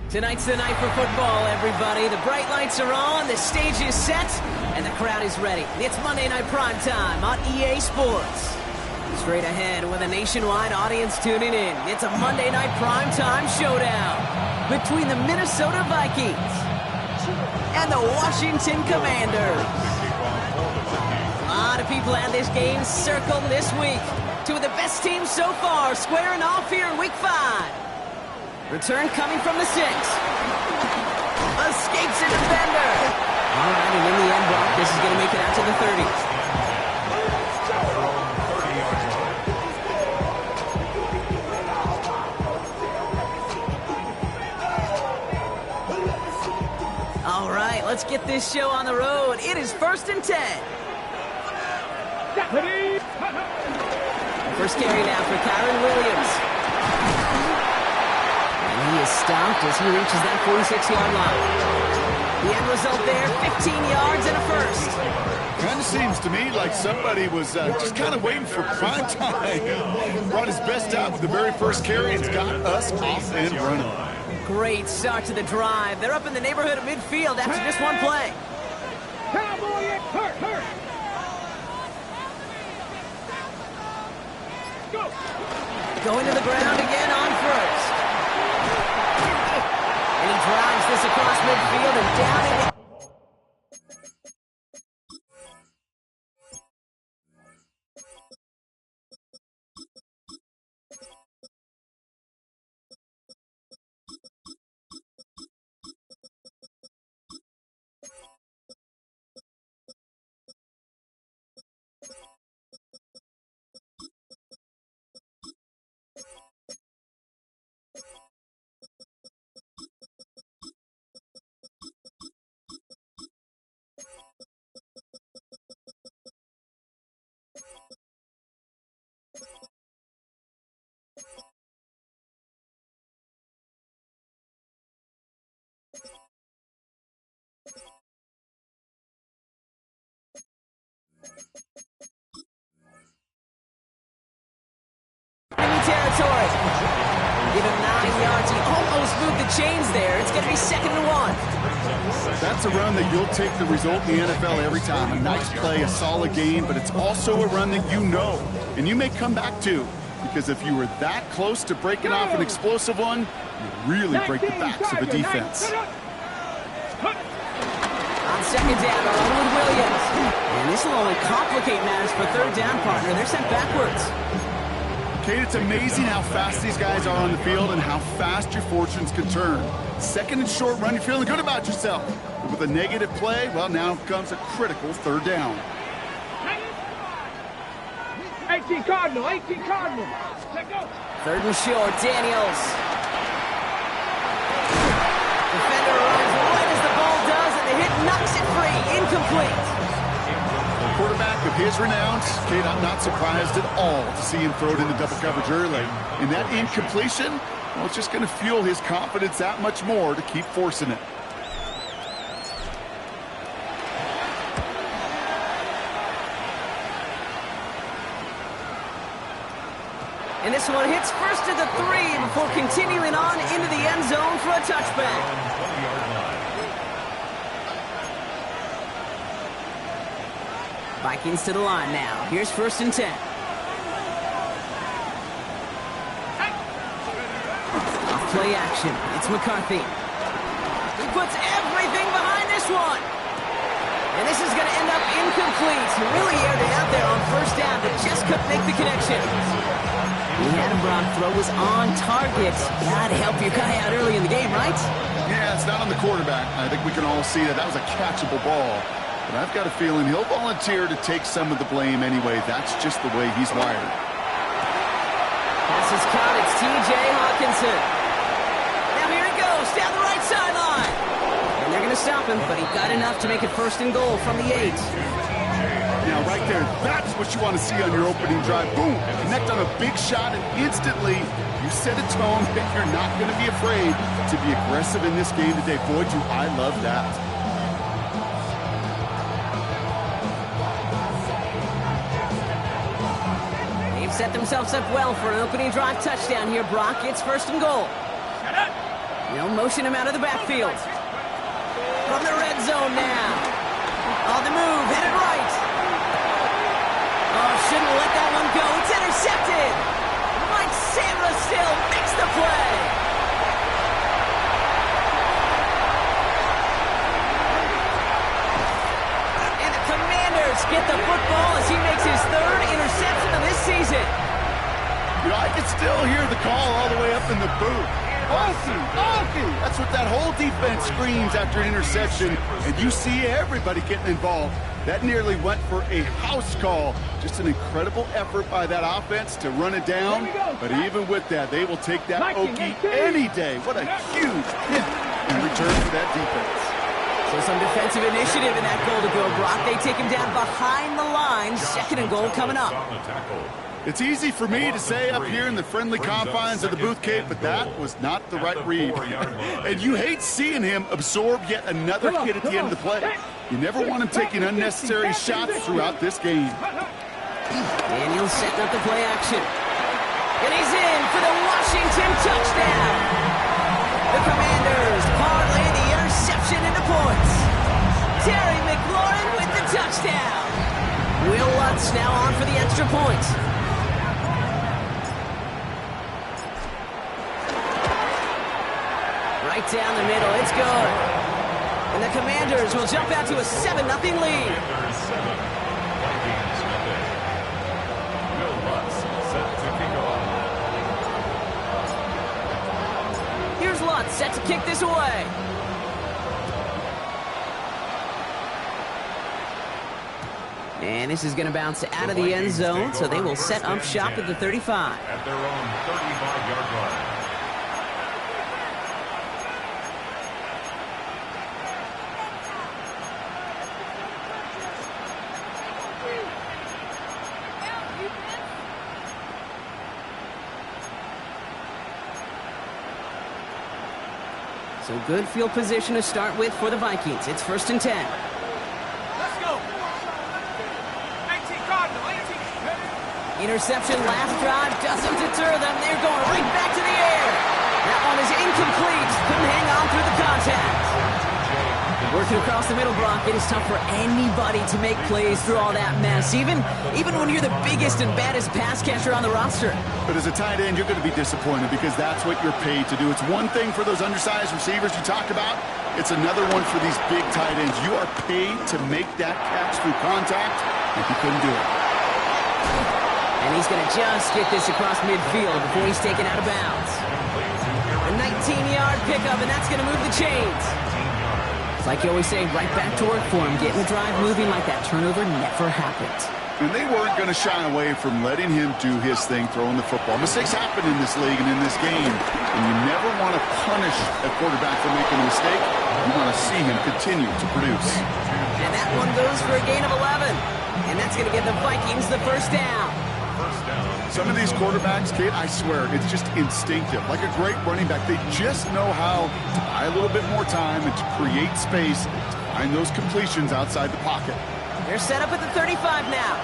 Tonight's the night for football, everybody. The bright lights are on, the stage is set, and the crowd is ready. It's Monday Night Primetime on EA Sports. Straight ahead with a nationwide audience tuning in, it's a Monday Night Primetime showdown between the Minnesota Vikings and the Washington Commanders. A lot of people had this game circled this week. Two of the best teams so far squaring off here in Week 5. Return coming from the 6. Escapes a defender. All right, and in the end, Brock, this is going to make it out to the 30. All right, let's get this show on the road. It is 1st and 10. First carry now for Kyron Williams. He is stopped as he reaches that 46-yard line. The end result there, 15 yards and a first. Kind of seems to me like somebody was just kind of waiting for prime time. Brought his best out with the very first carry and got us off and running. Great start to the drive. They're up in the neighborhood of midfield after just one play. Going to the ground again on first. And he drives this across midfield and down it. Enemy territory. Give him 9 yards. He almost moved the chains there. It's going to be 2nd and 1. That's a run that you'll take the result in the NFL every time. A nice play, a solid game, but it's also a run that you know, and you may come back to, because if you were that close to breaking off an explosive one, you really break the backs of the defense. On 2nd down, Owen Williams. And this will only complicate matters for 3rd down, partner. They're sent backwards. Kate, it's amazing how fast these guys are on the field and how fast your fortunes can turn. 2nd and short run, you're feeling good about yourself. But with a negative play, well, now comes a critical 3rd down. 18 Cardinal. 3rd and short, Daniels. Defender arrives right as the ball does, and the hit knocks it free. Incomplete. Quarterback of his renown, Kate, I'm not surprised at all to see him throw it into double coverage early. And that incompletion, well, it's just going to fuel his confidence that much more to keep forcing it. And this one hits first to the 3 before continuing on into the end zone for a touchback. Vikings to the line now. Here's 1st and 10. Off play action. It's McCarthy. He puts everything behind this one. And this is going to end up incomplete. He really aired it out there on 1st down, but just couldn't make the connection. He had him, Brock. Throw was on target. Gotta help your guy out early in the game, right? Yeah, it's not on the quarterback. I think we can all see that was a catchable ball. But I've got a feeling he'll volunteer to take some of the blame anyway. That's just the way he's wired. Pass is caught. It's T.J. Hawkinson. Now here he goes down the right sideline. And they're going to stop him, but he got enough to make it 1st and goal from the 8. Now, Now, right there, that's what you want to see on your opening drive. Boom! Connect on a big shot, and instantly you set a tone that you're not going to be afraid to be aggressive in this game today. Boy, do I love that. They've set themselves up well for an opening drive touchdown here, Brock. It's 1st and goal. They'll motion him out of the backfield. From the red zone now. On the move, headed right. Oh, shouldn't let that one go. It's intercepted. Mike Samra still makes the play. And the Commanders get the football as he makes his 3rd interception of this season. You know, I can still hear the call all the way up in the booth. Okie! That's what that whole defense screams after an interception, and you see everybody getting involved. That nearly went for a house call. Just an incredible effort by that offense to run it down, but even with that, they will take that Okie any day. What a huge hit in return for that defense. So some defensive initiative in that goal to go, Brock. They take him down behind the line. 2nd and goal coming up. It's easy for me to say up here in the friendly confines of the Booth Cape, but that was not the right read. And you hate seeing him absorb yet another hit at the end of the play. You never want him taking unnecessary shots throughout this game. Daniels setting up the play action. And he's in for the Washington touchdown. The Commanders parlay the interception into points. Terry McLaurin with the touchdown. Will Lutz now on for the extra point. Right down the middle, it's good. And the Commanders will jump out to a 7-0 lead. Here's Lutz set to kick this away. And this is going to bounce out of the end zone, so they will set up shop at the 35. At their own 35-yard line. So good field position to start with for the Vikings. It's 1st and 10. Let's go. 19 Cardinal, 18. Interception last drive doesn't deter them. They're going right back to the air. That one is incomplete. Couldn't hang on through the contact. Working across the middle, Brock, it is tough for anybody to make plays through all that mess, even when you're the biggest and baddest pass catcher on the roster. But as a tight end, you're going to be disappointed because that's what you're paid to do. It's one thing for those undersized receivers you talked about. It's another one for these big tight ends. You are paid to make that catch through contact, and he couldn't do it. And he's going to just get this across midfield before he's taken out of bounds. A 19-yard pickup, and that's going to move the chains. It's like you always say, right back to work for him, getting the drive moving like that turnover never happened. And they weren't going to shy away from letting him do his thing, throwing the football. Mistakes happen in this league and in this game, and you never want to punish a quarterback for making a mistake. You want to see him continue to produce. And that one goes for a gain of 11. And that's going to get the Vikings the 1st down. Some of these quarterbacks, Kate, I swear, it's just instinctive. Like a great running back, they just know how to buy a little bit more time and to create space to find those completions outside the pocket. They're set up at the 35 now.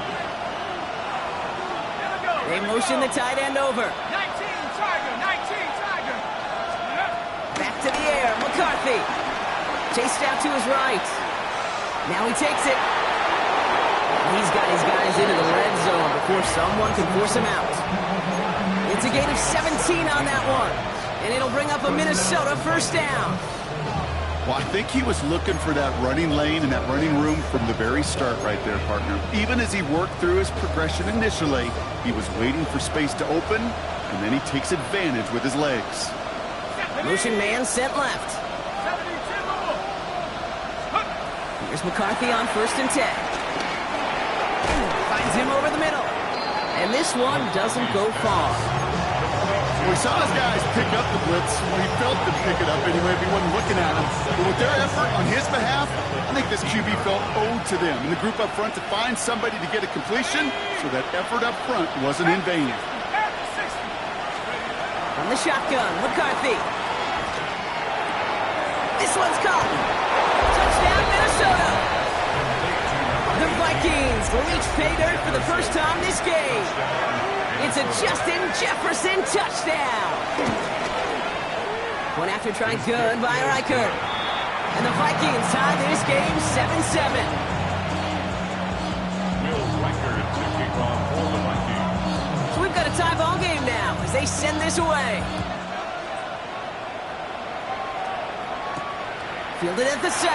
They motion the tight end over. 19 Tiger, 19 Tiger. Back to the air, McCarthy. Chased out to his right. Now he takes it. He's got his guys into the red zone before someone can force him out. It's a gain of 17 on that one. And it'll bring up a Minnesota 1st down. Well, I think he was looking for that running lane and that running room from the very start right there, partner. Even as he worked through his progression initially, he was waiting for space to open, and then he takes advantage with his legs. Motion man sent left. 72. Here's McCarthy on 1st and 10. Finds him over the middle. And this one doesn't go far. Well, he saw his guys pick up the blitz. Well, he felt them pick it up anyway if he wasn't looking at him. But with their effort on his behalf, I think this QB felt owed to them and the group up front to find somebody to get a completion, so that effort up front wasn't in vain. From the shotgun, McCarthy. This one's caught. Touchdown, Minnesota. The Vikings reach pay dirt for the first time this game. It's a Justin Jefferson touchdown. One after trying good by Reichert. And the Vikings tie this game 7-7. Will Reichert to kick off for the Vikings. So we've got a tie ball game now as they send this away. Fielded at the 7.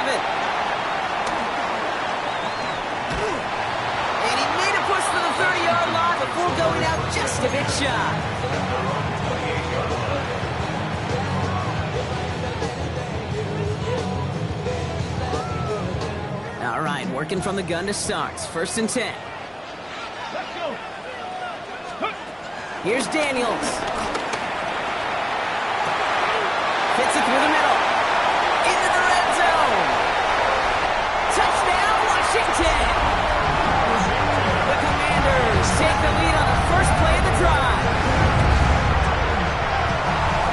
And he made a push for the 30-yard line before going out just a bit shy. All right, working from the gun to start. 1st and 10. Let's go. Here's Daniels. Hits it through the middle. Into the red zone. Touchdown, Washington. The Commanders take the lead on the first play of the drive.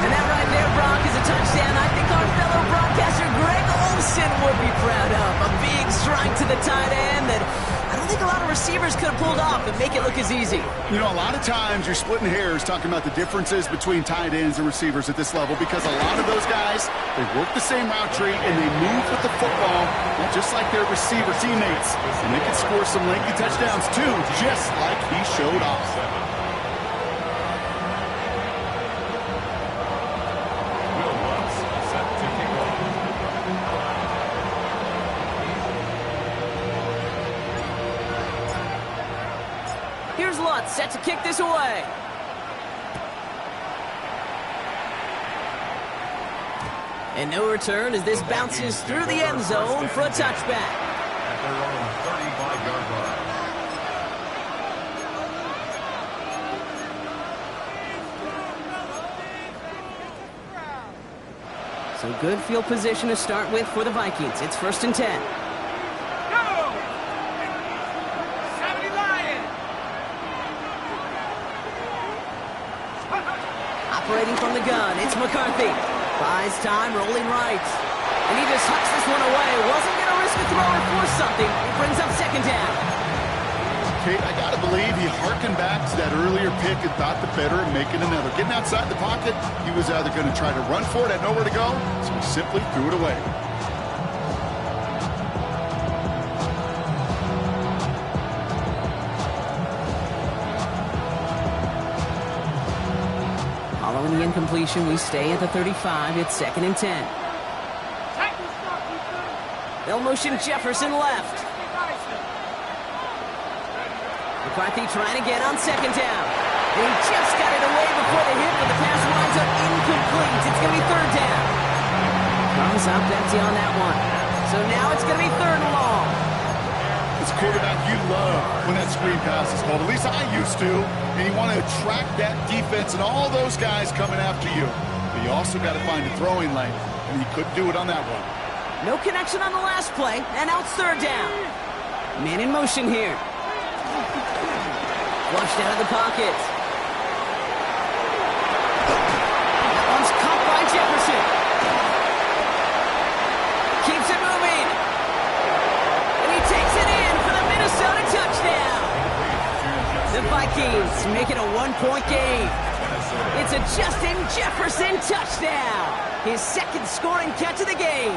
And that right there, Brock, is a touchdown I think our fellow broadcaster Greg Olsen would be proud of. A big strike to the tight end that I don't think a lot of receivers could have pulled off and make it look as easy. You know, a lot of times you're splitting hairs talking about the differences between tight ends and receivers at this level, because a lot of those guys, they work the same route tree and they move with the football, not just like their receiver teammates. And they can score some lengthy touchdowns too, just like he showed off. Will Lutz set to kick off. Here's Lutz set to kick this away. And no return as this bounces through the end zone for a touchback. At their own 35-yard line. So good field position to start with for the Vikings. It's 1st and 10. Go! 70 Lion! Operating from the gun, it's McCarthy. Buys time, rolling right. And he just hucks this one away. Wasn't going to risk a throw or force something. It brings up 2nd down. Kate, I got to believe he harkened back to that earlier pick and thought the better of making another. Getting outside the pocket, he was either going to try to run for it, had nowhere to go, so he simply threw it away. Following the incompletion, we stay at the 35. It's 2nd and 10. They'll motion Jefferson left. McCarthy trying to get on 2nd down. And he just got it away before the hit, but the pass winds up incomplete. It's going to be 3rd down. Comes up empty on that one. So now it's going to be 3rd and long. It's a quarterback you love when that screen pass is called. At least I used to. And you want to attract that defense and all those guys coming after you. But you also got to find a throwing lane. And he couldn't do it on that one. No connection on the last play, and now it's 3rd down. Man in motion here. Flushed out of the pocket. That one's caught by Jefferson. Keeps it moving. And he takes it in for the Minnesota touchdown. The Vikings make it a 1-point game. It's a Justin Jefferson touchdown. His 2nd scoring catch of the game.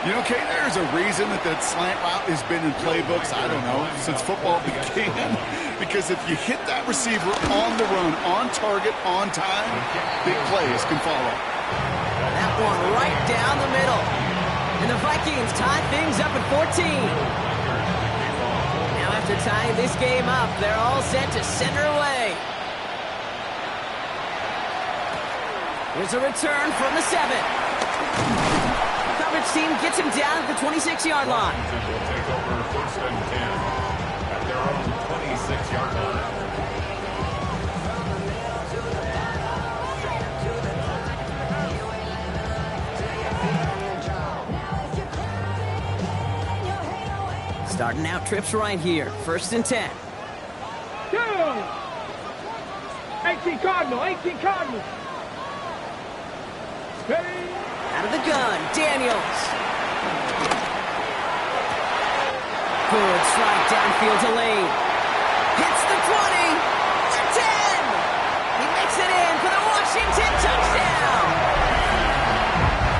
You know, Kate, there's a reason that slant route has been in playbooks, I don't know, since football began. Because if you hit that receiver on the run, on target, on time, big plays can follow. That one right down the middle. And the Vikings tie things up at 14. Now after tying this game up, they're all set to send her away. Here's a return from the 7. Coverage team gets him down at the 26-yard line. Will take over 1st and 10 at their own 26-yard line. Starting out trips right here. 1st and 10. Go! 18 Cardinal, 18 Cardinal. Ready? Out of the gun, Daniels. Good strike downfield to Lane. Hits the 20. The 10. He makes it in for the Washington touchdown.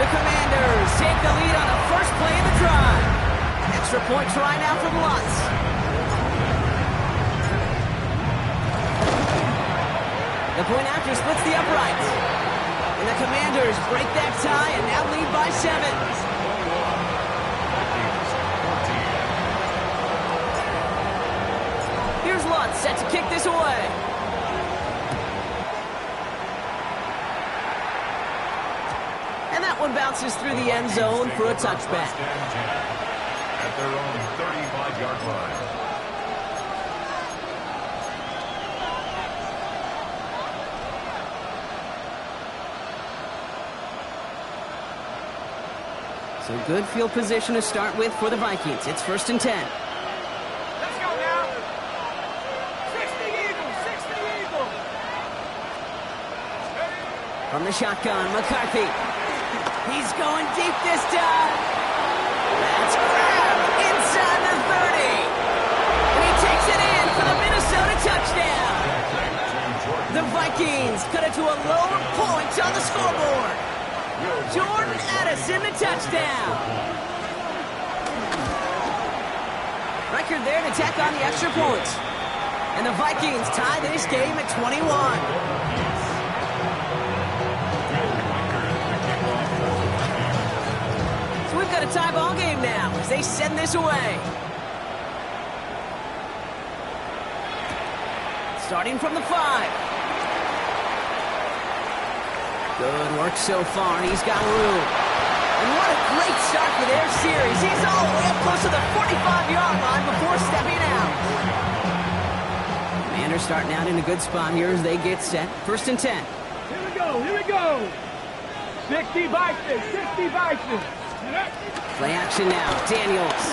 The Commanders take the lead on the first play of the drive. Extra point try now from Lutz. The point after splits the uprights. And the Commanders break that tie and now lead by 7. Here's Lutz set to kick this away. And that one bounces through the end zone for a touchback. At their own 35-yard line. So good field position to start with for the Vikings. It's 1st and 10. Let's go now. 60 Eagles, 60 Eagles. From the shotgun, McCarthy. He's going deep this time. That's grabbed inside the 30. And he takes it in for the Minnesota touchdown. The Vikings cut it to a lower point on the scoreboard. Jordan Addison, the touchdown. Record there to tack on the extra points. And the Vikings tie this game at 21. So we've got a tie ball game now as they send this away. Starting from the 5. Good work so far, and he's got room. And what a great start for their series. He's all the way up close to the 45-yard line before stepping out. Commanders starting out in a good spot here as they get set. 1st and 10. Here we go, here we go. 60 Vikings, 60 Vikings. Play action now. Daniels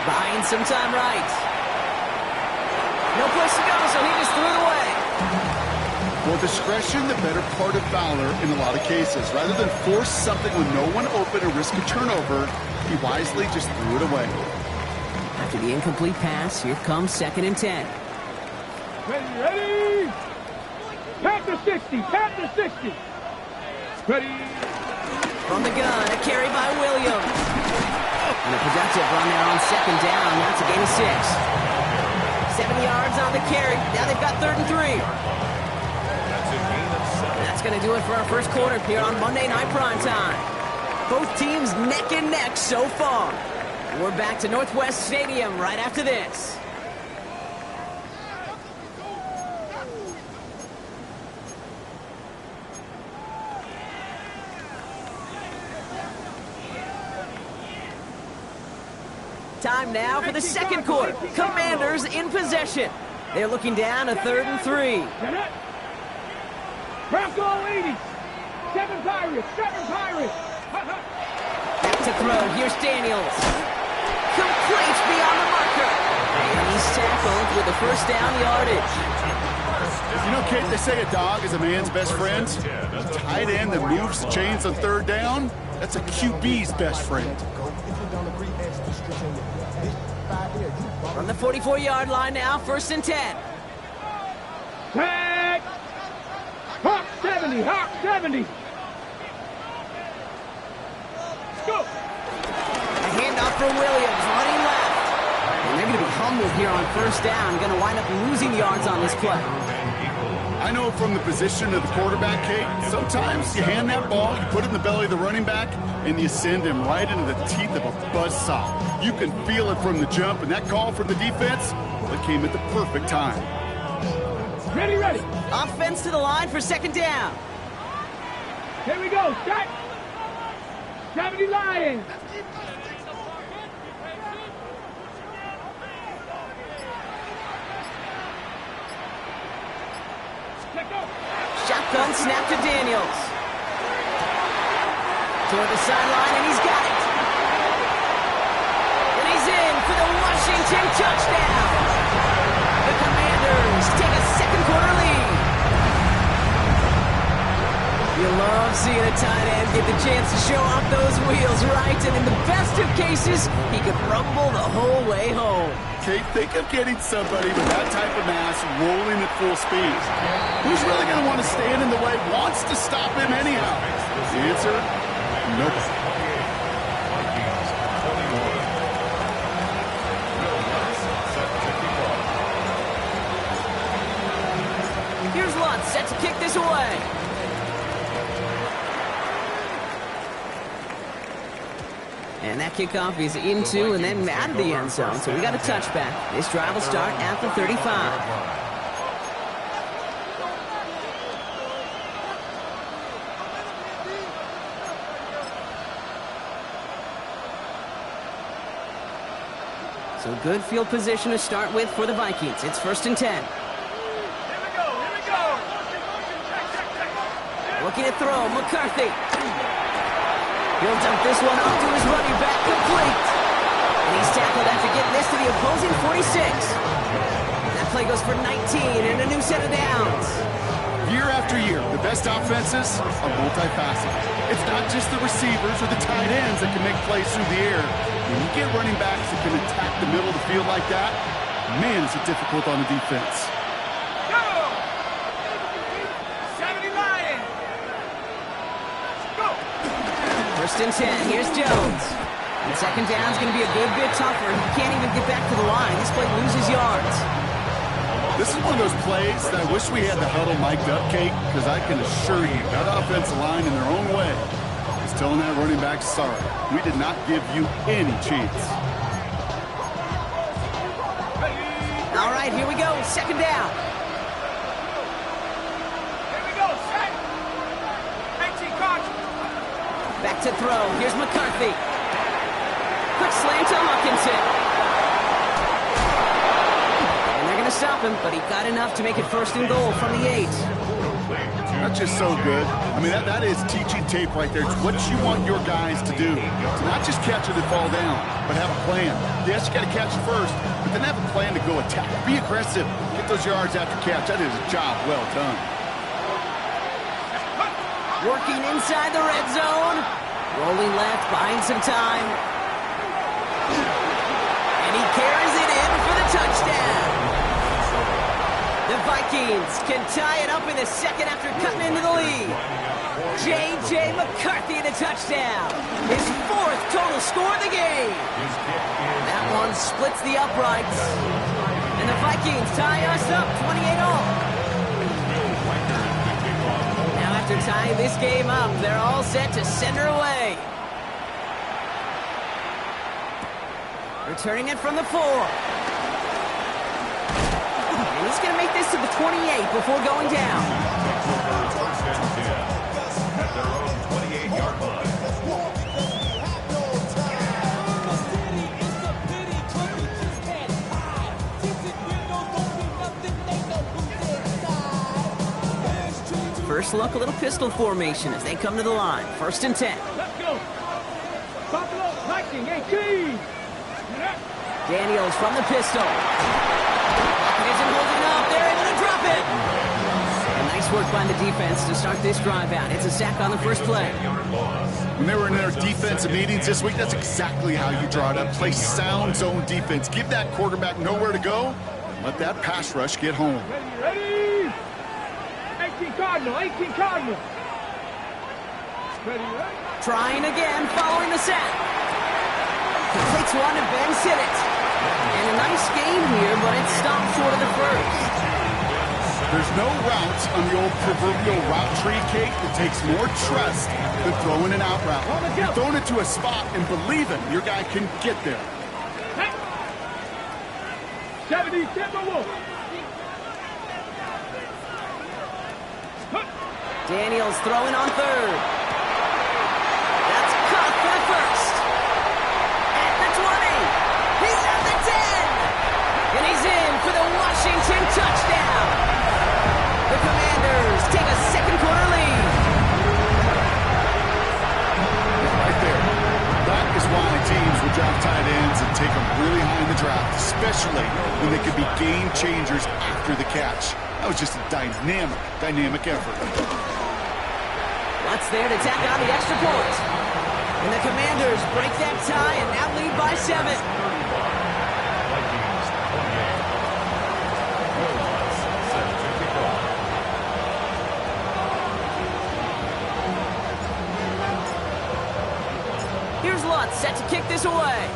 buying some time right. No place to go, so he just threw it away. Well, discretion, the better part of valor in a lot of cases. Rather than force something with no one open or risk a turnover, he wisely just threw it away. After the incomplete pass, here comes 2nd and 10. Ready, ready. Panther 60, Panther 60. Ready. From the gun, a carry by Williams. And a productive run there on 2nd down. Now it's a gain of 6. 7 yards on the carry. Now they've got 3rd and 3. That's going to do it for our first quarter here on Monday Night Primetime. Both teams neck and neck so far. We're back to Northwest Stadium right after this. Time now for the second quarter. Commanders in possession. They're looking down a 3rd and 3. Bronco 80. 7 Pirates, 7 Pirates. Back to throw. Here's Daniels. Complete beyond the marker. And he's tackled with the first down yardage. You know, Kate, they say a dog is a man's best friend. A tight end that moves the chains on 3rd down, that's a QB's best friend. From the 44-yard line now, 1st and 10. Tag. Hawk 70, Hawk 70. Let's go. A handoff for Williams, running left. And they're going to be humbled here on 1st down. Going to wind up losing yards on this play. I know from the position of the quarterback, Kate, sometimes you hand that ball, you put it in the belly of the running back, and you send him right into the teeth of a buzzsaw. You can feel it from the jump, and that call from the defense, well, it came at the perfect time. Ready, ready. Offense to the line for 2nd down. Here we go. Shot. 70 Lions. Shotgun snap to Daniels. Toward the sideline, and he's got it. And he's in for the Washington touchdown. The Commanders take a second quarter lead. You love seeing a tight end get the chance to show off those wheels, right? And in the best of cases, he could rumble the whole way home. Okay, think of getting somebody with that type of mass rolling at full speed. Who's really going to want to stand in the way, wants to stop him anyhow? The answer, nobody. Here's Lutz set to kick this away. And that kickoff is into and then out of the end zone. So we got a touchback. This drive will start at the 35. So good field position to start with for the Vikings. It's 1st and 10. Looking to throw, McCarthy. He'll dump this one off to his running back, complete. And he's tackled after getting this to the opposing 46. That play goes for 19 and a new set of downs. Year after year, the best offenses are multifaceted. It's not just the receivers or the tight ends that can make plays through the air. When you get running backs that can attack the middle of the field like that, man, is it difficult on the defense. 1st and 10, here's Jones. And second down's going to be a good bit tougher. He can't even get back to the line. This play loses yards. This is one of those plays that I wish we had the huddle mic'd up, Kate, because I can assure you that offensive line in their own way is telling that running back, sorry, we did not give you any chance. All right, here we go. Second down. Back to throw. Here's McCarthy. Quick slant to Hawkinson. And they're going to stop him, but he got enough to make it 1st and goal from the 8. That's just so good. I mean, that is teaching tape right there. It's what you want your guys to do. To not just catch it and fall down, but have a plan. Yes, you got to catch it first, but then have a plan to go attack. Be aggressive. Get those yards after catch. That is a job well done. Working inside the red zone. Rolling left, buying some time. And he carries it in for the touchdown. The Vikings can tie it up in the second after cutting into the lead. J.J. McCarthy the touchdown. His 4th total score of the game. That one splits the uprights. And the Vikings tie us up 28-all. After tying this game up, they're all set to send her away. Returning it from the 4. And he's going to make this to the 28 before going down. At their own 28-yard line. First look, a little pistol formation as they come to the line. 1st and 10. Let's go. Buffalo Viking 18. Daniels from the pistol. He isn't holding up. They're able to drop it. And nice work by the defense to start this drive out. It's a sack on the first play. When they were in their defensive meetings this week, that's exactly how you draw it up. Play sound zone defense. Give that quarterback nowhere to go. Let that pass rush get home. Ready. 18 Cardinal. 18 Cardinal. Ready. Trying again, following the sack. Completes one to Ben Sinnott. And a nice game here, but it stopped short of the first. There's no routes on the old proverbial route tree, Kate, that takes more trust than throwing an out route. You're throwing it to a spot and believing your guy can get there. 70 Timberwolves. Daniels throwing on 3rd. That's caught for the first. At the 20. He's at the 10. And he's in for the Washington touchdown. The Commanders take a second quarter lead. Right there. That is why teams will draft tight ends and take them really high in the draft, especially when they could be game changers after the catch. That was just a dynamic effort. Lutz there to tack on the extra point. And the Commanders break that tie and now lead by 7. Here's Lutz set to kick this away.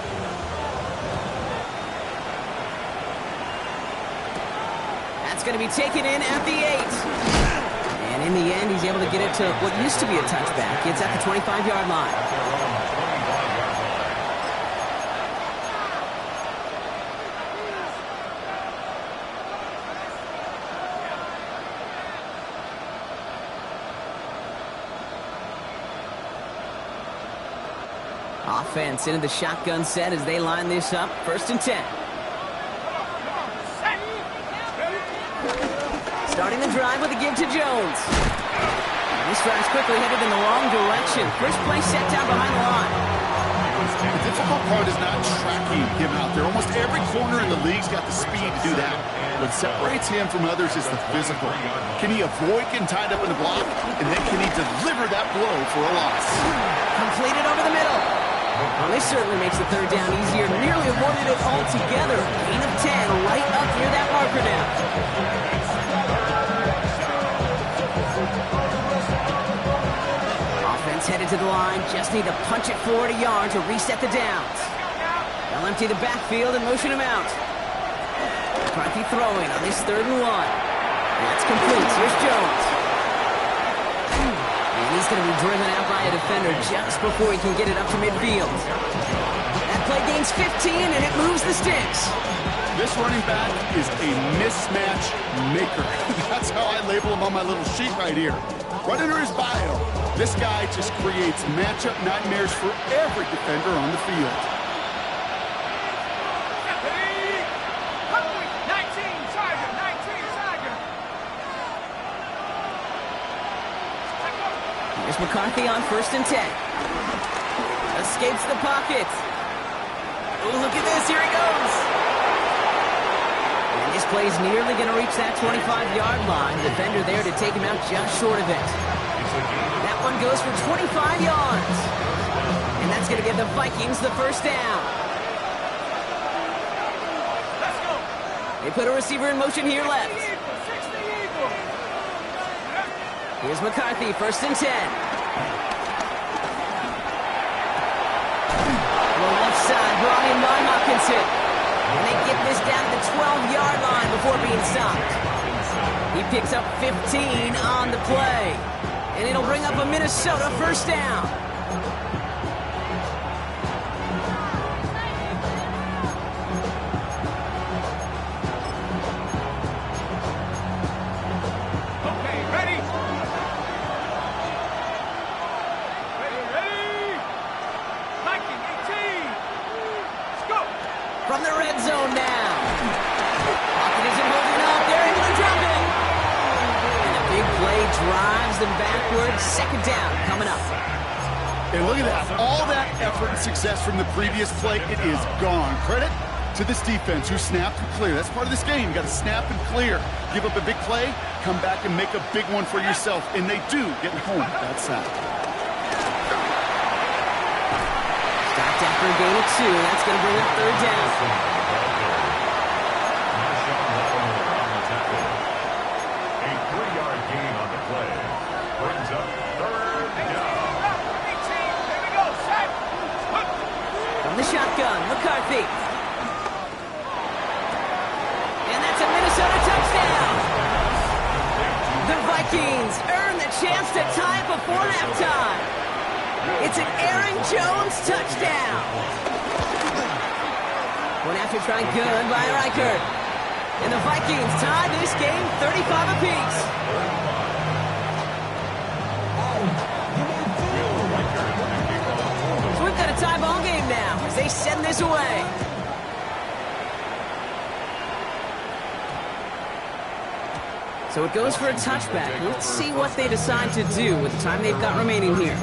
That's going to be taken in at the 8. And in the end, he's able to get it to what used to be a touchback. It's at the 25-yard line. Offense into the shotgun set as they line this up. 1st and 10. Starting the drive with a give to Jones. And this drive's quickly headed in the wrong direction. First play set down behind the line. The difficult part is not tracking him out there. Almost every corner in the league's got the speed to do that. What separates him from others is the physical. Can he avoid getting tied up in the block? And then can he deliver that blow for a loss? Completed over the middle. Well, this certainly makes the 3rd down easier. Nearly avoided it altogether. Gain of 10 right up near that marker now. Offense headed to the line. Just need to punch it forward a yard to reset the downs. They'll empty the backfield and motion him out. McCarthy throwing on this 3rd and 1. That's complete. Here's Jones. And he's going to be driven out by a defender just before he can get it up to midfield. That play gains 15 and it moves the sticks. This running back is a mismatch maker. That's how I label him on my little sheet right here. Right under his bio, this guy just creates matchup nightmares for every defender on the field. 19, Tiger. Here's McCarthy on 1st and 10. Escapes the pocket. Oh, look at this. Here he goes. And this play's nearly going to reach that 25-yard line. Defender there to take him out just short of it. That one goes for 25 yards. And that's going to give the Vikings the 1st down. Let's go. They put a receiver in motion here left. Here's McCarthy, 1st and 10. Well, left side brought in by Hawkinson. And they get this down to the 12-yard line before being stopped. He picks up 15 on the play. And it'll bring up a Minnesota 1st down. From the red zone now. Pocket isn't holding up. They're able to drop it. And a big play drives them backwards. 2nd down coming up. And look at that. All that effort and success from the previous play, it is gone. Credit to this defense who snapped and clear. That's part of this game. You got to snap and clear. Give up a big play, come back and make a big one for yourself. And they do get home with that sack. Stopped after a gain of 2. That's going to bring up 3rd down. A 3-yard gain on the play brings up 3rd down. From the shotgun, McCarthy. And that's a Minnesota touchdown. The Vikings earn the chance to tie it before halftime. It's an Aaron Jones touchdown. One after try good by Reichert. And the Vikings tie this game 35 apiece. So we've got a tie ball game now as they send this away. So it goes for a touchback. Let's see what they decide to do with the time they've got remaining here.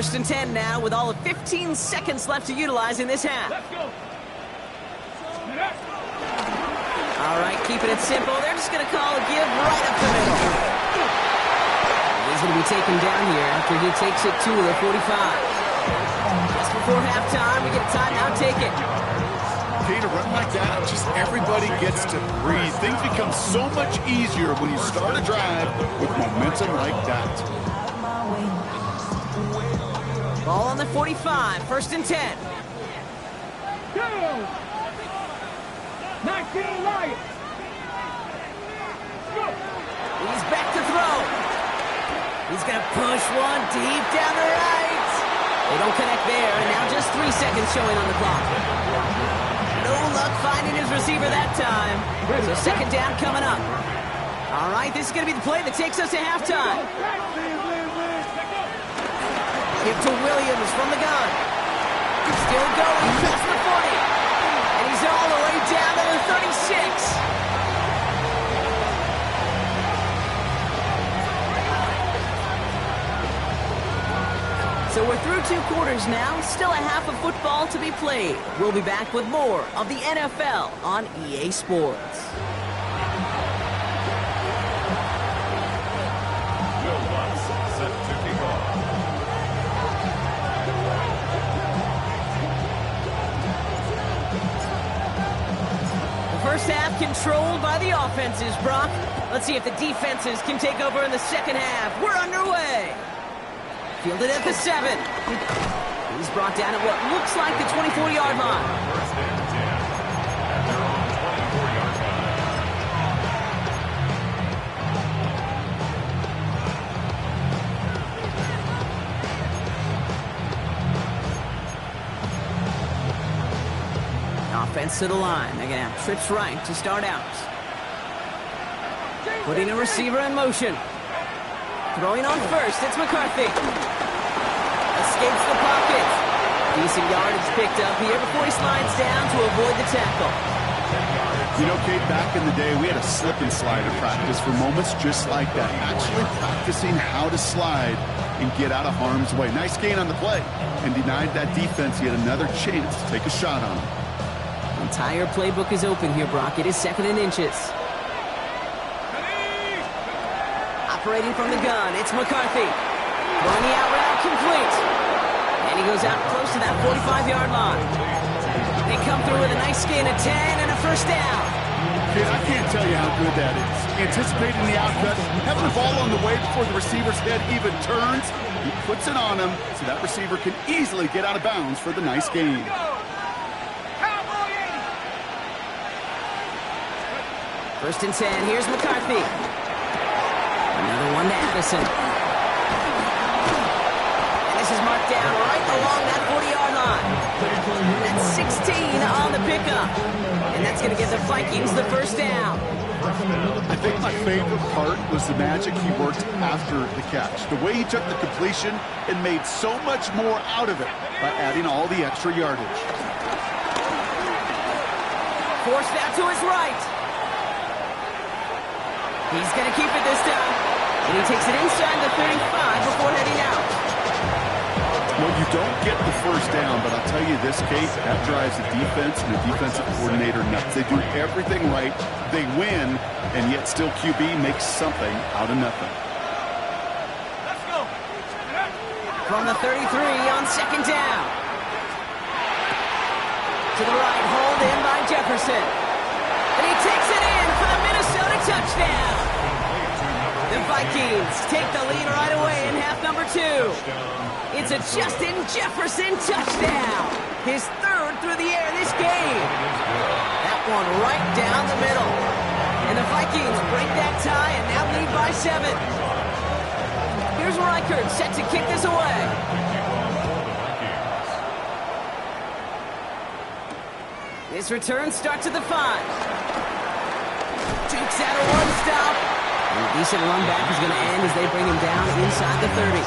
First and 10 now with all of 15 seconds left to utilize in this half. Let's go. All right, keeping it simple. They're just going to call a give right up the middle. He's going to be taken down here after he takes it to the 45. Just before halftime, we get a timeout taken. Okay, to run like that, just everybody gets to breathe. Things become so much easier when you start a drive with momentum like that. Ball on the 45, first and 10. Go. 19 Lions. Go. He's back to throw. He's going to push one deep down the right. They don't connect there, and now just 3 seconds showing on the clock. No luck finding his receiver that time. So second down coming up. All right, this is going to be the play that takes us to halftime. Give to Williams from the gun. Still going past the 40. And he's all the way down to the 36. So we're through 2 quarters now. Still a half of football to be played. We'll be back with more of the NFL on EA Sports. Will Lutz set to kick off. First half controlled by the offenses, Brock. Let's see if the defenses can take over in the second half. We're underway. Fielded at the 7. He's brought down at what looks like the 24-yard line. First and 10. At their own 24-yard line. Offense to the line. They're going to have trips right to start out. Putting a receiver in motion. Throwing on first, it's McCarthy. Escapes the pocket. Decent yardage picked up here before he slides down to avoid the tackle. You know, Kate, back in the day, we had a slip and slide at practice for moments just like that. Actually practicing how to slide and get out of harm's way. Nice gain on the play. And denied that defense yet another chance to take a shot on him. The entire playbook is open here, Brock. It is 2nd and inches. Operating from the gun, it's McCarthy. Throwing the out route complete. And he goes out close to that 45-yard line. They come through with a nice gain of 10 and a first down. Kid, I can't tell you how good that is. Anticipating the outcut, having the ball on the way before the receiver's head even turns. He puts it on him so that receiver can easily get out of bounds for the nice gain. First and 10, here's McCarthy. Another one to Addison. And this is marked down right along that 40-yard line. That's 16 on the pickup. And that's going to give the Vikings the first down. I think my favorite part was the magic he worked after the catch. The way he took the completion and made so much more out of it by adding all the extra yardage. Forced out to his right. He's going to keep it this time. And he takes it inside the 35 before heading out. Well, you don't get the first down, but I'll tell you this, Kate, that drives the defense and the defensive coordinator nuts. They do everything right, they win, and yet still QB makes something out of nothing. Let's go. From the 33 on second down. To the right, hauled in by Jefferson. And he takes it in for the Minnesota touchdown. The Vikings take the lead right away in half number 2. It's a Justin Jefferson touchdown. His 3rd through the air this game. That one right down the middle. And the Vikings break that tie and now lead by 7. Here's Reichert set to kick this away. This return starts at the 5. Jukes out a one stop. And a decent run back is going to end as they bring him down inside the 30.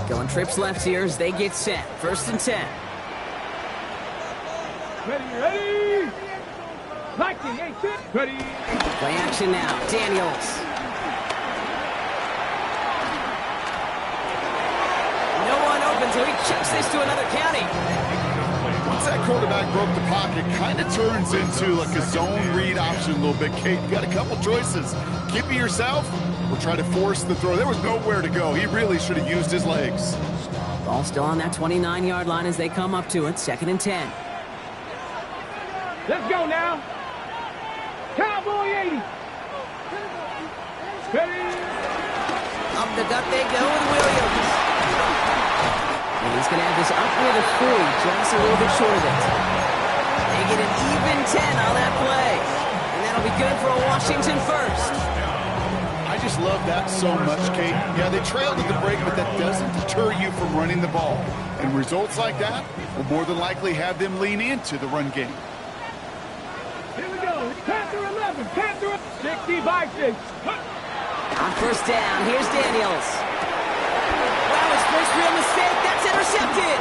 Going trips left here as they get set. First and 10. Ready. Liking, 8-6. Ready. Play action now. Daniels. No one open, so he chucks this to another county. Once that quarterback broke the pocket, kind of turns into like a zone read option a little bit. Kate, you got a couple choices. Keep it yourself or try to force the throw. There was nowhere to go. He really should have used his legs. Ball still on that 29-yard line as they come up to it. 2nd and 10. Let's go now. Cowboy 80. Ready. Up the gut they go with Williams. And he's going to have this up near the 40, just a little bit short of it. They get an even 10 on that play. And that'll be good for a Washington first. I just love that so much, Kate. Yeah, they trailed at the break, but that doesn't deter you from running the ball. And results like that will more than likely have them lean into the run game. Here we go. Panther 11. Panther 60 by 6. On first down, here's Daniels. Wow, his first real mistake. That's intercepted.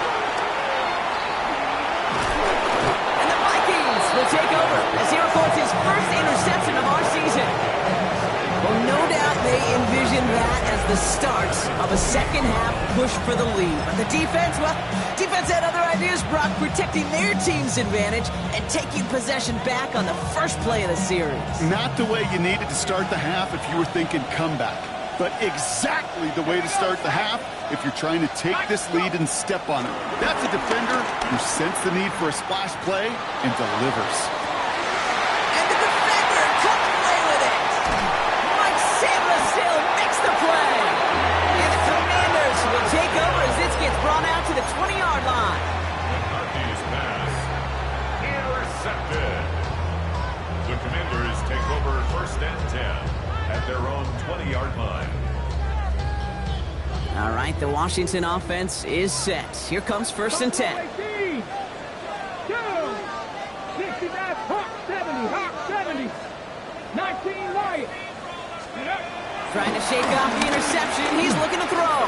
And the Vikings will take over as he records his first interception of our season. Well, no doubt they envisioned that as the start of a second-half push for the lead. But the defense, well, defense had other ideas, Brock, protecting their team's advantage and taking possession back on the first play of the series. Not the way you needed to start the half if you were thinking comeback, but exactly the way to start the half if you're trying to take this lead and step on it. That's a defender who sensed the need for a splash play and delivers. And the defender comes away with it. Mike Samuel makes the play. And the Commanders will take over as this gets brought out to the 20-yard line. McCarthy's pass intercepted. The Commanders take over 1st and 10 at their own 20-yard line. All right, the Washington offense is set. Here comes 1st and 10. 18. 2. 60 back. Hawk 70. Hawk 70. 19 Wyatt. Trying to shake off the interception. He's looking to throw.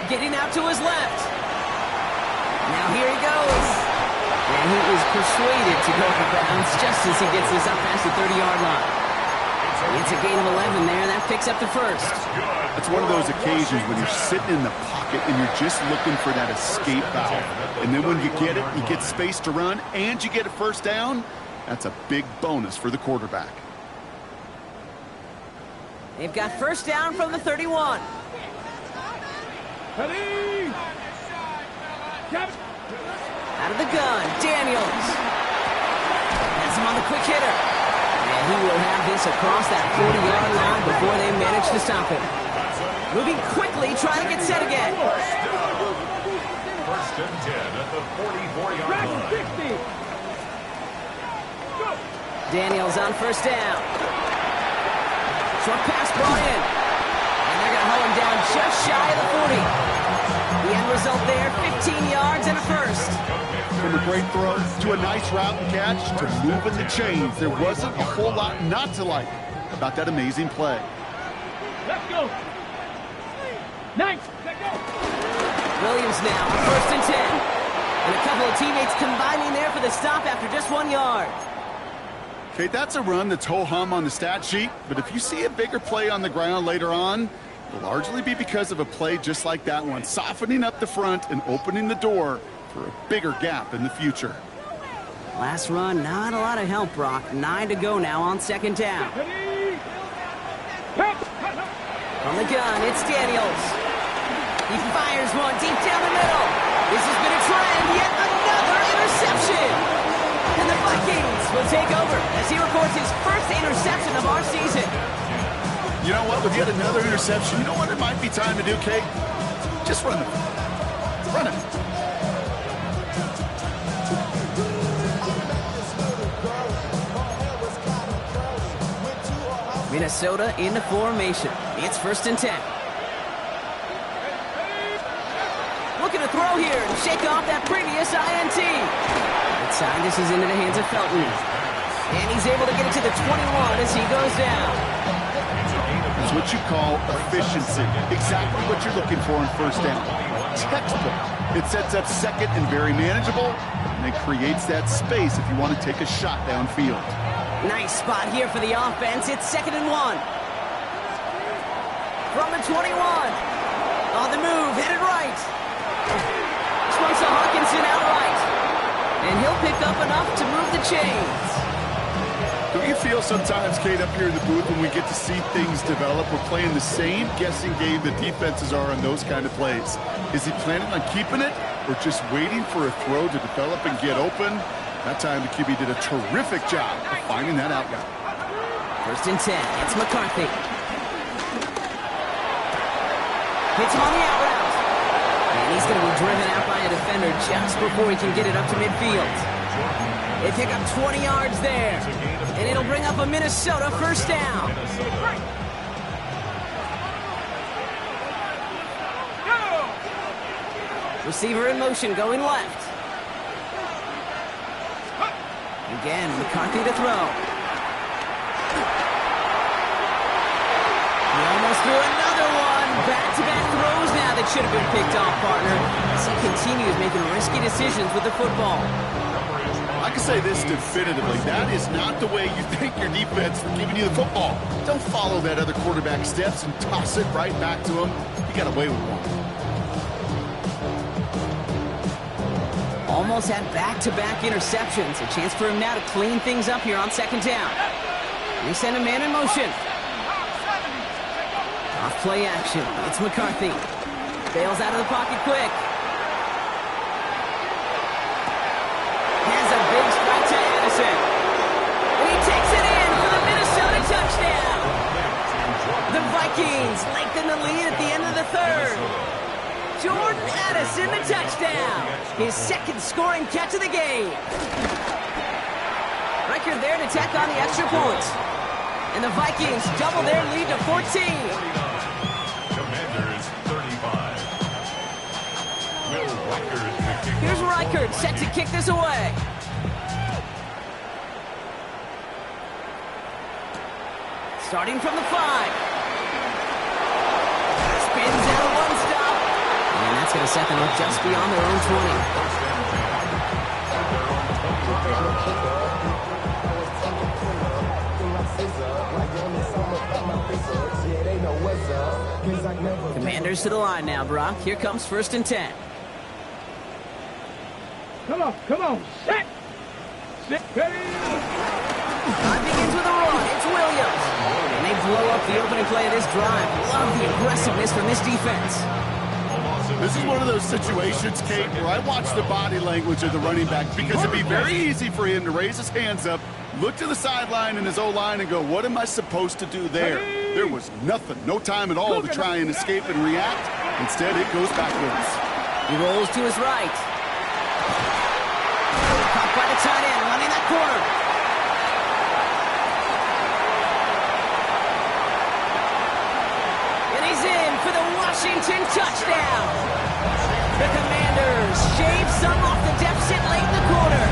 Getting out to his left. Now here he goes. And he is persuaded to go for bounds just as he gets this up past the 30-yard line. It's a gain of 11 there. That picks up the first. It's one of those occasions when you're sitting in the pocket and you're just looking for that escape valve. And then when you get it, you get space to run, and you get a first down. That's a big bonus for the quarterback. They've got first down from the 31. Ready. Out of the gun, Daniels. That's him on the quick hitter. And he will have this across that 40-yard line before they manage to stop him. Moving quickly, trying to get set again. 1st and 10 at the 44-yard line. 60. Go. Daniels on first down. Short pass brought in. And they're going to hold him down just shy of the 40. The end result there, 15 yards and a first. From a great throw to a nice route and catch to moving the chains, there wasn't a whole lot not to like about that amazing play. Let's go. Nice. Let's go. Williams now, 1st and 10. And a couple of teammates combining there for the stop after just 1 yard. Okay, that's a run that's ho-hum on the stat sheet, but if you see a bigger play on the ground later on, it'll largely be because of a play just like that one, softening up the front and opening the door for a bigger gap in the future. Last run, not a lot of help, Brock. 9 to go now on 2nd down. Ready. From the gun, it's Daniels. He fires one deep down the middle. This has been a trend, yet another interception. And the Vikings will take over as he records his first interception of our season. You know what? With yet another interception, you know what it might be time to do, Kate? Just run it. Run it. Minnesota into formation. It's 1st and 10. Looking to throw here and shake off that previous INT. Outside, this is into the hands of Felton. And he's able to get it to the 21 as he goes down. It's what you call efficiency. Exactly what you're looking for in 1st down. Textbook. It sets up 2nd and very manageable. And it creates that space if you want to take a shot downfield. Nice spot here for the offense. It's 2nd and 1. From the 21. On the move, headed right. Swings to Hawkinson outright. And he'll pick up enough to move the chains. Don't you feel sometimes, Kate, up here in the booth when we get to see things develop, we're playing the same guessing game the defenses are on those kind of plays? Is he planning on keeping it or just waiting for a throw to develop and get open? That time the QB did a terrific job of finding that outlet. 1st and 10. It's McCarthy. Hits him on the out route. And he's going to be driven out by a defender just before he can get it up to midfield. They pick up 20 yards there. And it'll bring up a Minnesota 1st down. Receiver in motion going left. Again, McCarthy to throw. He almost threw another one. Back-to-back throws now that should have been picked off, partner. As he continues making risky decisions with the football. I can say this definitively. That is not the way you thank your defense for giving you the football. Don't follow that other quarterback steps and toss it right back to him. You got away with one. Almost had back-to-back interceptions. A chance for him now to clean things up here on 2nd down. They send a man in motion. Off play action. It's McCarthy. Bails out of the pocket quick. Has a big strike to Addison. And he takes it in for the Minnesota touchdown. The Vikings lengthen the lead at the end of the 3rd. Jordan Addison, the touchdown. His 2nd scoring catch of the game. Record there to tack on the extra point. And the Vikings double their lead to 14. Commanders 35. Will Reichert to kick Here's off. Reichert set to kick this away. Starting from the 5. Spins out one stop. And that's going to set them up just beyond their own 20. Commanders to the line now, Brock. Here comes 1st and 10. Come on, set. Ready. Drive begins with a run. It's Williams. And they blow up the opening play of this drive. Love the aggressiveness from this defense. This is one of those situations, Kate, where I watch the body language of the running back because it'd be very easy for him to raise his hands up, look to the sideline in his O-line and go, what am I supposed to do there? There was nothing, no time at all to try and escape and react. Instead, it goes backwards. He rolls to his right. Caught by the tight end, running that corner. And he's in for the Washington touchdown. The Commanders shave some off the deficit late in the quarter.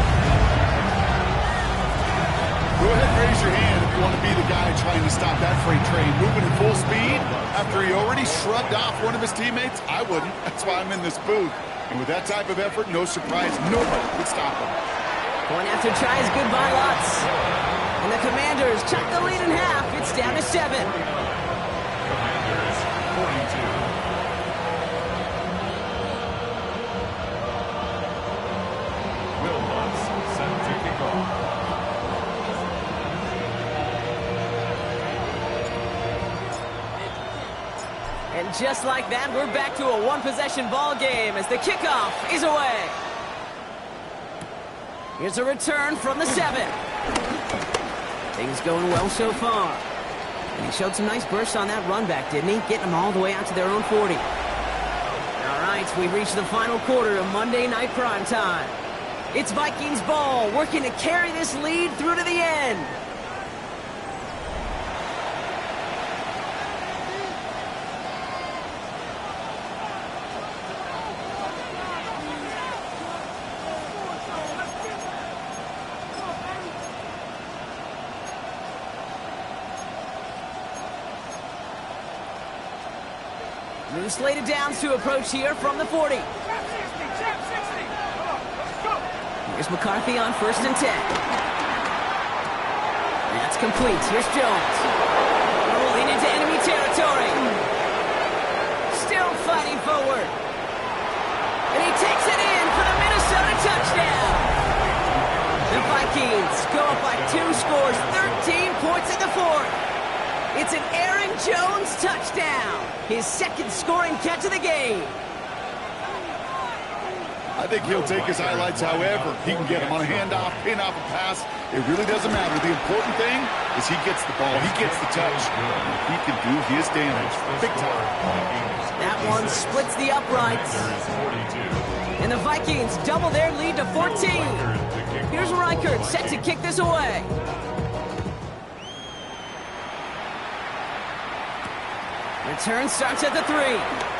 Go ahead and raise your hand if you want to be the guy trying to stop that freight train moving at full speed after he already shrugged off one of his teammates. I wouldn't. That's why I'm in this booth. And with that type of effort, no surprise, nobody could stop him. Point after try is good by Lutz. And the Commanders chop the lead in half. It's down to 7. Commanders 42. Will Lutz set to kick off. And just like that, we're back to a one-possession ball game as the kickoff is away. Here's a return from the 7. Things going well so far. And he showed some nice bursts on that run back, didn't he? Getting them all the way out to their own 40. All right, we've reached the final quarter of Monday Night Prime Time. It's Vikings ball, working to carry this lead through to the end. New slated downs to approach here from the 40. Here's Here's McCarthy on 1st and 10. That's complete. Here's Jones. Rolling into enemy territory. Still fighting forward. And he takes it in for the Minnesota touchdown. The Vikings go up by 2 scores, 13 points in the 4th. It's an Aaron Jones touchdown. His 2nd scoring catch of the game. I think he'll take his highlights however he can get them on a handoff, pin-off, a pass. It really doesn't matter. The important thing is he gets the ball, he gets the touch. He can do his damage big time. That one splits the uprights. And the Vikings double their lead to 14. Here's Reichert set to kick this away. Return starts at the 3.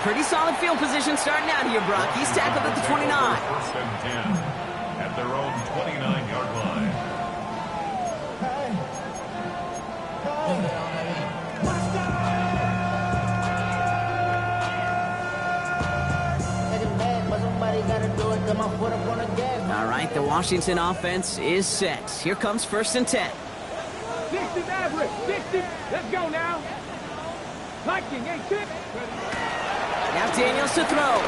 Pretty solid field position starting out here, Brock. He's tackled at the 29. 1st and 10 at their own 29-yard line. All right, the Washington offense is set. Here comes 1st and 10. 60 average, 60. Let's go now. Viking, 8-6. Now Daniels to throw.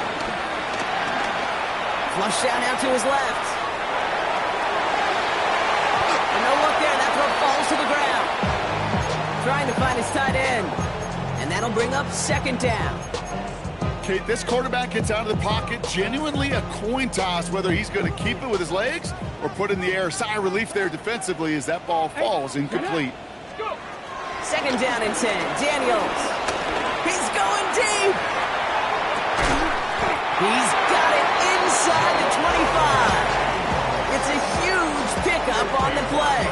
Flushed out now to his left. And no look there. That throw falls to the ground. Trying to find his tight end. And that'll bring up 2nd down. Okay, this quarterback gets out of the pocket. Genuinely a coin toss whether he's going to keep it with his legs or put in the air. Sigh of relief there defensively as that ball falls incomplete. 2nd down and 10. Daniels. He's going deep. He's got it inside the 25. It's a huge pickup on the play.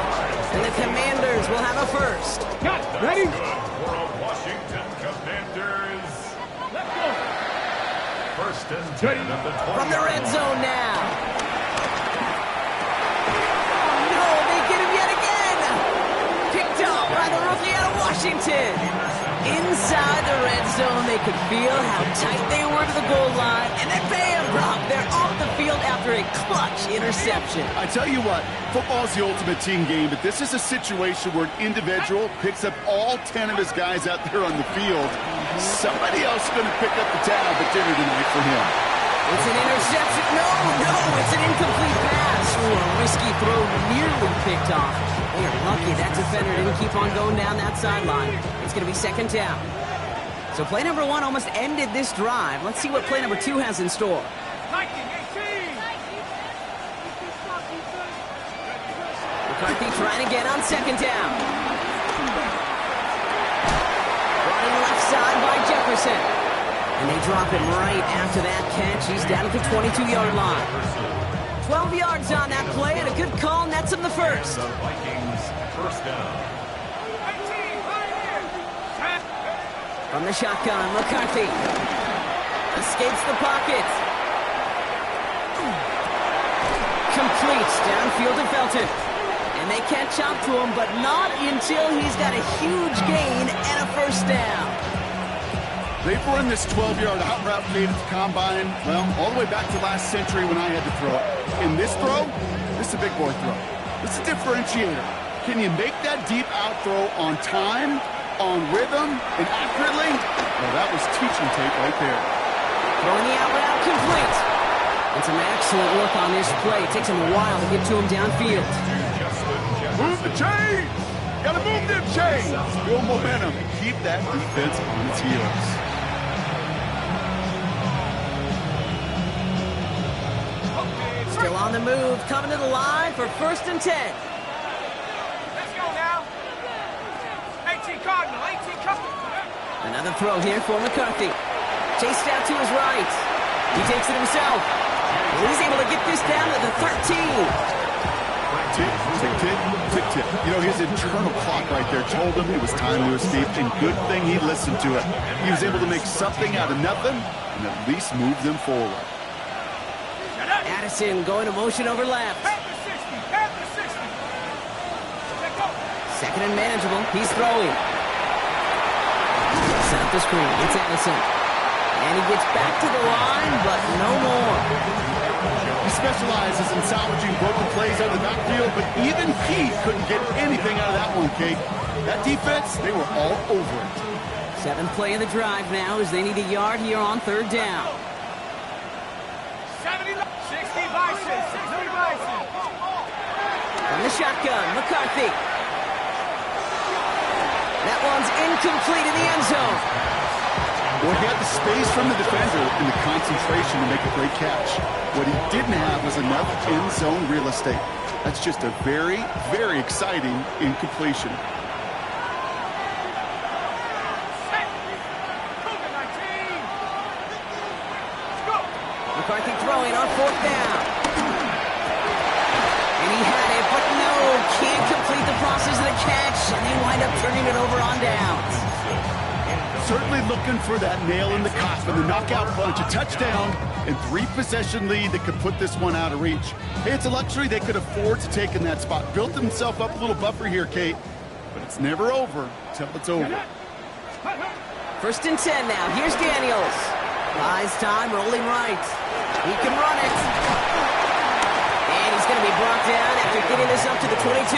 And the Commanders will have a first. Got it. Ready? For a Washington Commanders. Let's go. 1st and 10 at the 20. From the red zone now. No, they get him yet again. Picked off by the rookie out of Washington. Inside the red zone, they could feel how tight they were to the goal line. And then bam, Brock, they're off the field after a clutch interception. I tell you what, football's the ultimate team game, but this is a situation where an individual picks up all 10 of his guys out there on the field. Somebody else is going to pick up the tab at dinner tonight for him. It's an interception. No, it's an incomplete pass. Ooh, a risky throw nearly picked off. They are lucky that defender didn't keep on going down that sideline. It's going to be 2nd down. So play number 1 almost ended this drive. Let's see what play number 2 has in store. Viking, 18. McCarthy trying again on 2nd down. Running left side by Jefferson. And they drop him right after that catch. He's down at the 22-yard line. 12 yards on that play, and a good call nets him the first. The Vikings 1st down. 18, right here. Set. From the shotgun, McCarthy escapes the pocket. Complete downfield to Felton. And they catch up to him, but not until he's got a huge gain and a 1st down. They've run this 12-yard out route made at the combine, well, all the way back to last century when I had to throw it. In this throw, this is a big boy throw. This is a differentiator. Can you make that deep out throw on time, on rhythm, and accurately? Well, that was teaching tape right there. Throwing the out route complete. And some excellent work on this play. It takes him a while to get to him downfield. Move the chains! Gotta move them chains! Build momentum and keep that defense on its heels. Still on the move, coming to the line for 1st and 10. Let's go now. 18 Cardinal, 18 Custom. Another throw here for McCarthy. Chased out to his right. He takes it himself. And he's able to get this down to the 13. Tick, tick, tick, tick, tick. You know, his internal clock right there told him it was time to escape, and good thing he listened to it. He was able to make something out of nothing and at least move them forward. Addison going to motion over left. Half the 60, half the 60. Let's go. 2nd and manageable. He's throwing. Set up the screen. It's Addison. And he gets back to the line, but no more. He specializes in salvaging broken plays out of the backfield, but even he couldn't get anything out of that one, Kate. That defense, they were all over it. 7th play of the drive now as they need a yard here on 3rd down. 60 Bison, 60 Bison. From the shotgun, McCarthy. That one's incomplete in the end zone. Well, he had the space from the defender and the concentration to make a great catch. What he didn't have was enough end zone real estate. That's just a very, very exciting incompletion. McCarthy throwing on 4th down. And he had it, but no, can't complete the process of the catch, and they wind up turning it over on downs. Certainly looking for that nail in the coffin, the knockout punch, a touchdown, and 3-possession lead that could put this one out of reach. Hey, it's a luxury they could afford to take in that spot. Built himself up a little buffer here, Kate, but it's never over until it's over. 1st and 10 now. Here's Daniels. Buys time, rolling right. He can run it. And he's going to be brought down after getting this up to the 22.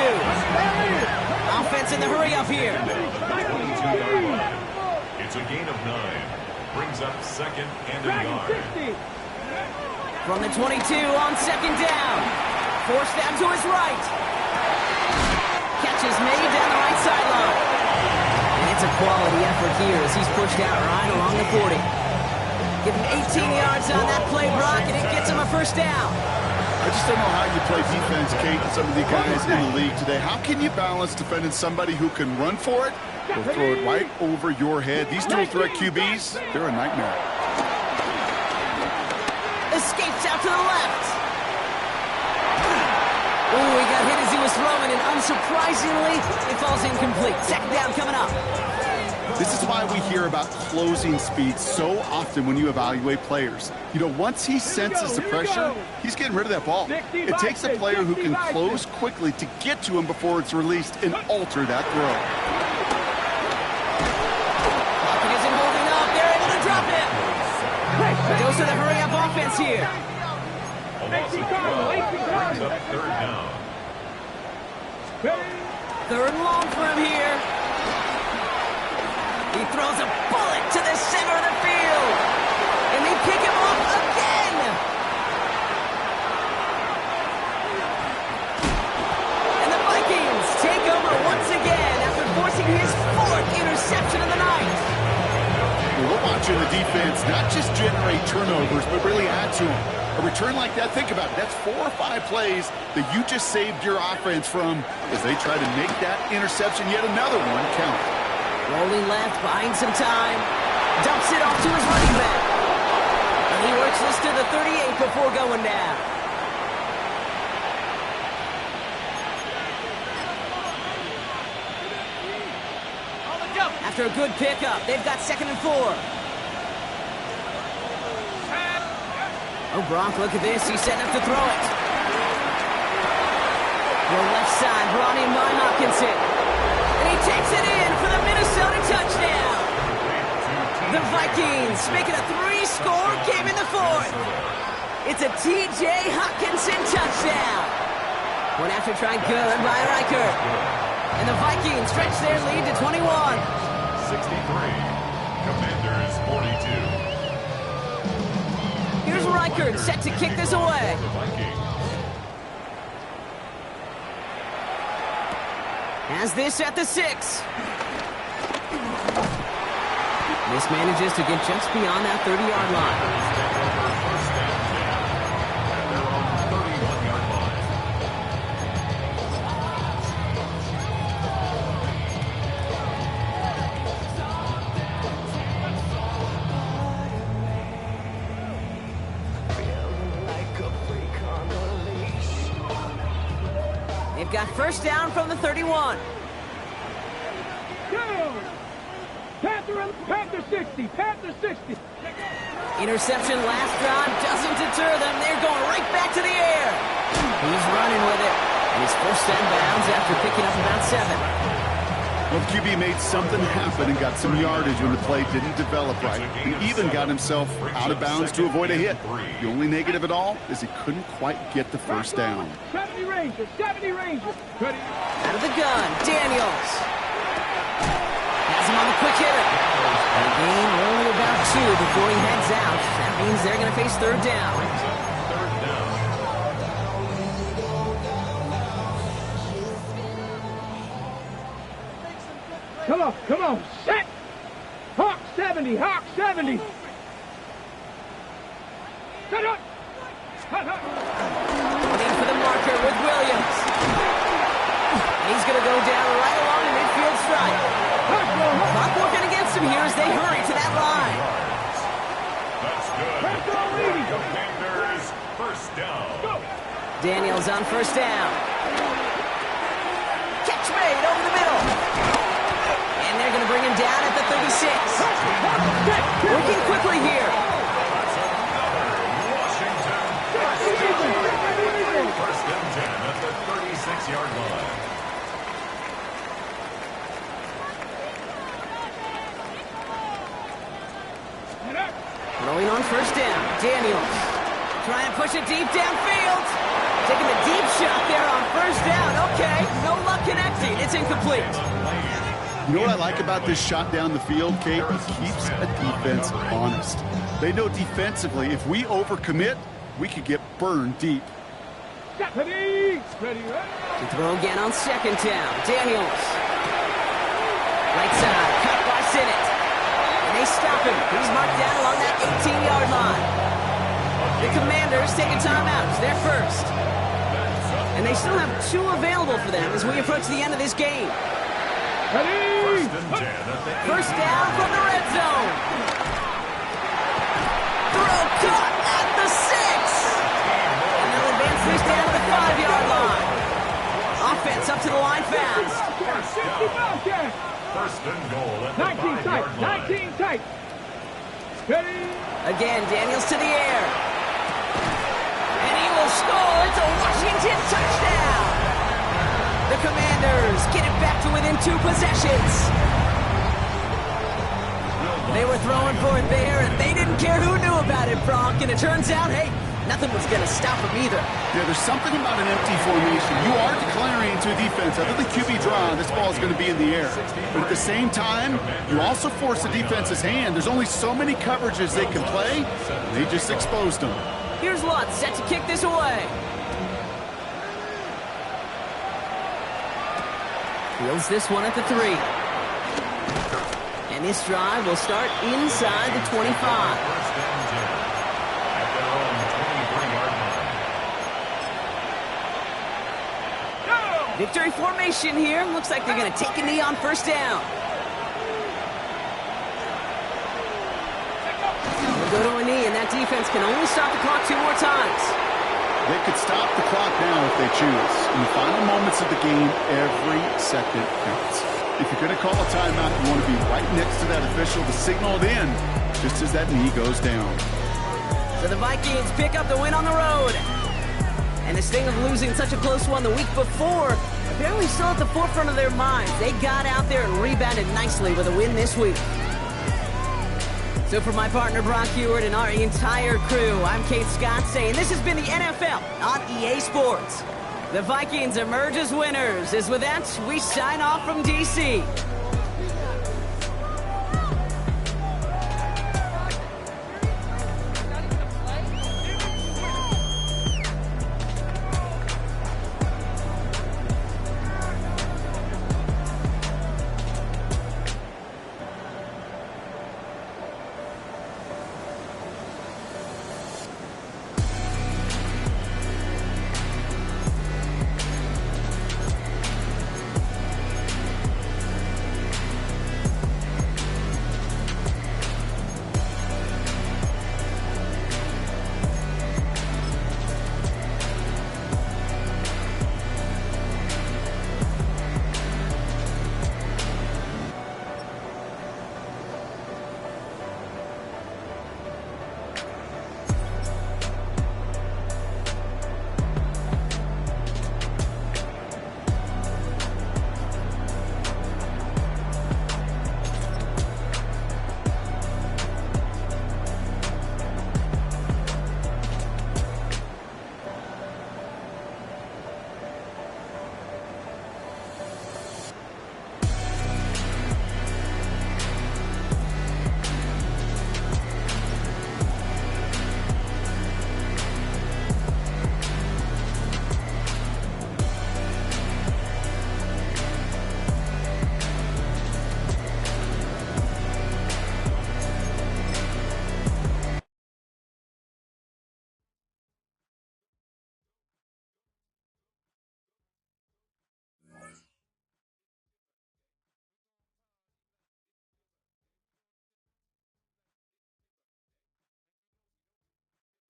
Offense in the hurry up here. It's a gain of 9. Brings up 2nd and a yard. From the 22 on 2nd down. Forced down to his right. Catch is made down the right sideline. And it's a quality effort here as he's pushed out right along the 40. Give him 18 yards on that play, Brock, and it gets him a 1st down. I just don't know how you play defense, Kate, and some of the guys in the league today. How can you balance defending somebody who can run for it or throw it right over your head? These dual threat QBs, they're a nightmare. Escapes out to the left. Oh, he got hit as he was throwing, and unsurprisingly, it falls incomplete. 2nd down coming up. This is why we hear about closing speed so often when you evaluate players. You know, once he senses the pressure, he's getting rid of that ball. It takes a player who can close quickly to get to him before it's released and alter that throw. He isn't holding up. They're able to drop it. Goes to the hurry-up offense here. Brings up 3rd down. 3rd and long for him here. He throws a bullet to the center of the field. And they pick him off again. And the Vikings take over once again after forcing his 4th interception of the night. Well, we're watching the defense not just generate turnovers, but really add to them. A return like that, think about it. That's 4 or 5 plays that you just saved your offense from as they try to make that interception, yet another one, count. Rolling left, buying some time. Dumps it off to his running back. And he works this to the 38 before going down. After a good pickup, they've got 2nd and 4. Oh, Brock, look at this. He's setting up to throw it. The left side, brought in by Hawkinson. And he takes it in for the Minnesota touchdown. The Vikings making a 3-score game in the 4th. It's a T.J. Hawkinson touchdown. One after trying good by Riker. And the Vikings stretch their lead to 21. 63. Commanders 42. Here's Riker set to kick this away. Has this at the 6. Mismanages to get just beyond that 30-yard line. They've got 1st down from the 31. Panther 60, Panther 60. Interception last drive doesn't deter them. They're going right back to the air. He's running with it. And he's forced inbounds after picking up about 7. Well, the QB made something happen and got some yardage when the play didn't develop right. He even got himself out of bounds to avoid a hit. The only negative at all is he couldn't quite get the first down. 70 Rangers, 70 Rangers. Out of the gun, Daniels. Has him on the quick hitter. And a gain only about 2 before he heads out. That means they're going to face third down. Come on, set! Hawk 70, Hawk 70! Set up! Waiting for the marker with Williams. He's going to go down right along the midfield stripe. Clock working against him here as they hurry to that line. That's good. Commanders, first down. Daniels on first down. Catch made over the middle. And they're going to bring him down at the 36. Working quickly here. Washington. First and 10 at the 36-yard line. Throwing on first down. Daniels. Trying to push it deep downfield. Taking the deep shot there on first down. Okay, no luck connecting. It's incomplete. You know what I like about this shot down the field, Kate? It keeps a defense honest. They know defensively, if we overcommit, we could get burned deep. Ready. To throw again on second down. Daniels. Right side, cut by Sinnott. And they stop him. He's marked down along that 18-yard line. The Commanders take a timeout. They're first. And they still have 2 available for them as we approach the end of this game. First down from the red zone. Throw caught at the 6. And they'll advance this down to the 5-yard line. Offense up to the line fast. First and goal at the 19 tight, 5-yard line. 19 tight. Ready. Again, Daniels to the air. And he will score. It's a Washington touchdown. The Commanders get it back to within 2 possessions. They were throwing for it there, and they didn't care who knew about it, Brock. And it turns out, hey, nothing was going to stop them either. Yeah, there's something about an empty formation. You are declaring to a defense, other than QB draw, this ball is going to be in the air. But at the same time, you also force the defense's hand. There's only so many coverages they can play, and they just exposed them. Here's Lutz set to kick this away. Fields this one at the 3. And this drive will start inside the 25. First and 10 at their own 23-yard line. Victory formation here. Looks like they're going to take a knee on first down. They'll go to a knee, and that defense can only stop the clock 2 more times. They could stop the clock now if they choose. In the final moments of the game, every second counts. If you're going to call a timeout, you want to be right next to that official to signal it in just as that knee goes down. So the Vikings pick up the win on the road. And this thing of losing such a close one the week before, apparently still at the forefront of their minds. They got out there and rebounded nicely with a win this week. So for my partner Brock Heward and our entire crew, I'm Kate Scott saying this has been the NFL on EA Sports. The Vikings emerge as winners. As with that, we sign off from D.C.